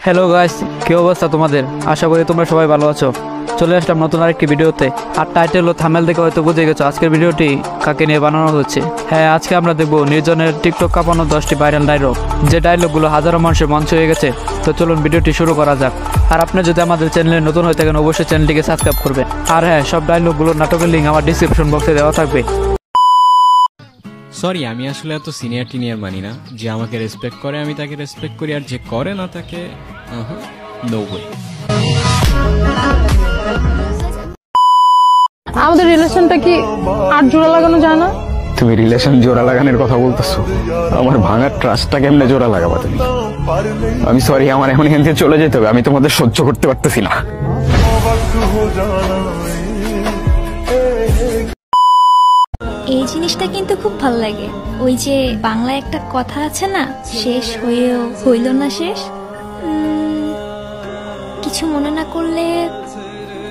Hello guys, কি অবস্থা তোমাদের? আশা করি তোমরা সবাই ভালো আছো। চলে আসলাম নতুন আরেকটি ভিডিওতে। আর টাইটেল ও থাম্বনেল দেখে হয়তো বুঝে গেছো আজকের ভিডিওটি কাকে নিয়ে বানানো হচ্ছে। হ্যাঁ, আজকে আমরা দেখবো নির্জনের টিকটক কাঁপানো 10টি ভাইরাল ডায়লগ, যে ডায়লগগুলো হাজারো মানুষের মঞ্চ হয়ে গেছে। তো চলুন ভিডিওটি শুরু করা যাক। আর আপনি যদি আমাদের চ্যানেলে নতুন হয়ে থাকেন অবশ্যই চ্যানেলটিকে সাবস্ক্রাইব করবেন। আর হ্যাঁ, সব ডায়লগগুলোর নাটকের লিঙ্ক আমার ডিসক্রিপশন বক্সে দেওয়া থাকবে। সরি, আমি আসলে এত সিনিয়র টিনিয়র মানি না। যে আমাকে রেসপেক্ট করে আমি তাকে রেসপেক্ট করি, আর যে করে না তাকে নো ওয়ে। আমাদের রিলেশনটা কি আর জোড়া লাগানো যায় না? তুমি রিলেশন জোড়া লাগানোর কথা বলতেছো? আমার ভাঙার ট্রাস্টটা কেমনে জোড়া লাগাবা তুমি? আমি সরি, আমার এখন এখান থেকে চলে যেতে হবে। আমি তোমাদের সহ্য করতে পারতেছি না। এই জিনিসটা কিন্তু খুব ভালো লাগে। ওই যে বাংলায় একটা কথা আছে না, শেষ হয়েও হইল না শেষ। কিছু মনে না করলে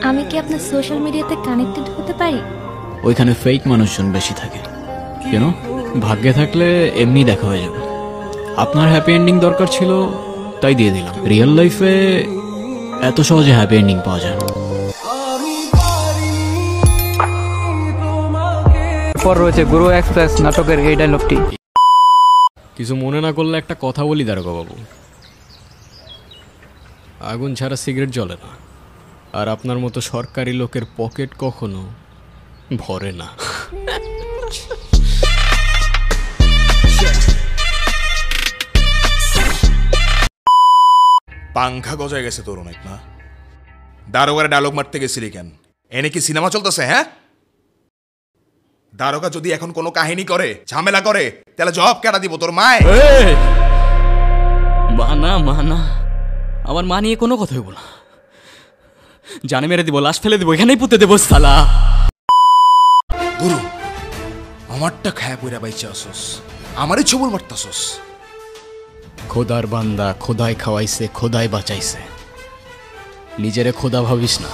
আমি কি আপনার সোশ্যাল মিডিয়াতে কানেক্টেড হতে পারি? ওইখানে ফেক মানুষজন বেশি থাকে, কেন? ভাগ্যে থাকলে এমনি দেখা হয়ে যাবে। আপনার হ্যাপি এন্ডিং দরকার ছিল তাই দিয়ে দিলাম। রিয়েল লাইফে এত সহজে হ্যাপি এন্ডিং পাওয়া যায় না। পর রয়েছে গুরু এক্সপ্রেস নাটকের এই ডায়লগটি। কিছু মনে না করলে একটা কথা বলি দারোগা বাবু, আগুন ছাড়া সিগারেট জ্বলে না, আর আপনার মতো সরকারি লোকের পকেট কখনো ভরে না। পাংখা গজায় গেছে তোর অনেক না? দারোগারে ডায়লগ মারতে গেছিলি কেন? এনে কি সিনেমা চলতেছে? হ্যাঁ, দারোগা যদি এখন কোনো কাহিনী করে, ঝামেলা করে, তাহলে জবাব কেটা দিব তোর মায়? মানা মানা, আমার মা নিয়ে কোনো কথা হইব না। জানে মেরে দিব, লাশ ফেলে দিব, এখানেই পুঁতে দেবো সালা। গুরু, আমারটা খায় পইরা বাইচা আসস, আমারই ছবল মারতাছস। খোদার বান্দা, খোদাই খাওয়াইছে, খোদাই বাঁচাইছে। নিজেরে খোদা ভাবিস না,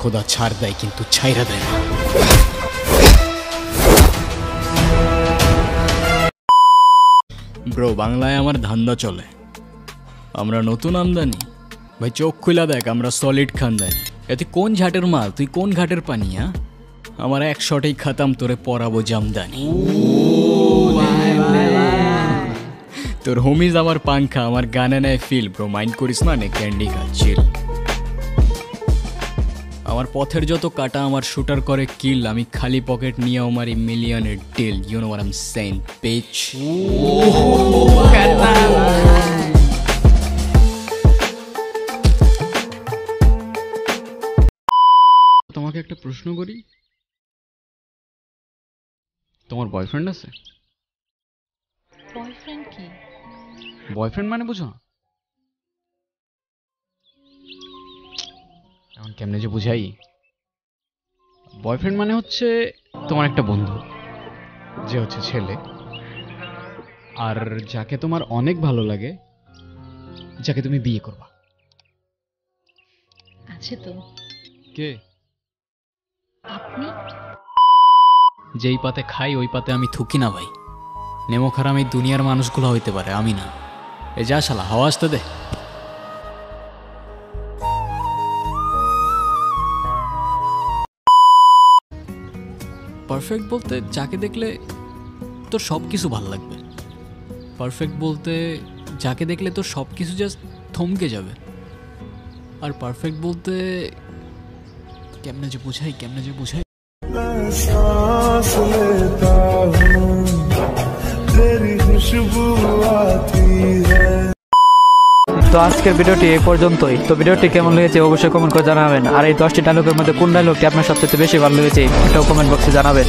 খোদা ছাড় দেয় কিন্তু ছাইরা দেয় না। ব্রো, বাংলায় আমার ধান্দা চলে। আমরা নতুন আমদানি ভাই, চোখ খুলা দেখ, আমরা সলিড খানদানি। এতে কোন ঝাটের মাল, তুই কোন ঘাটের পানি? আমার এক শটেই খাতাম, তোরে পরাবো জামদানি। তোর হোমিজ আমার পাংখা, আমার গানে নেয় ফিল। ব্রো মাইন্ড করিস না, নে ক্যান্ডি খা, চিল। আমার পথের যত কাটা আমার শুটার করে কিল। আমি খালি পকেট নিয়ে আমার মিলিয়নের deal. You know what I am saying, bitch. তোমাকে একটা প্রশ্ন করি, তোমার বয়ফ্রেন্ড আছে? বয়ফ্রেন্ড কি? বয়ফ্রেন্ড মানে বুঝো না? এখন কেমনে যে বুঝাই। বয়ফ্রেন্ড মানে হচ্ছে তোমার একটা বন্ধু, যে হচ্ছে ছেলে, আর যাকে তোমার অনেক ভালো লাগে, যাকে তুমি বিয়ে করবা। আছে তো। কে? আপনি? যেই পাতে খাই ওই পাতে আমি থুকি না ভাই। নেমো খারাম এই দুনিয়ার মানুষগুলো হইতে পারে, আমি না। এ যা শালা, হাওয়া আসতে দে। পারফেক্ট বলতে যাকে দেখলে তোর সব কিছু ভালো লাগবে। পারফেক্ট বলতে যাকে দেখলে তোর সব কিছু জাস্ট থমকে যাবে। আর পারফেক্ট বলতে কেমনে যে বুঝাই। তো আজকের ভিডিওটি এই পর্যন্তই। তো ভিডিওটি কেমন লেগেছে অবশ্যই কমেন্ট করে জানাবেন। আর এই 10টি ডায়লগের মধ্যে কোন ডায়লগটি আপনার সবচেয়ে বেশি ভালো লেগেছে এটাও কমেন্ট বক্সে জানাবেন।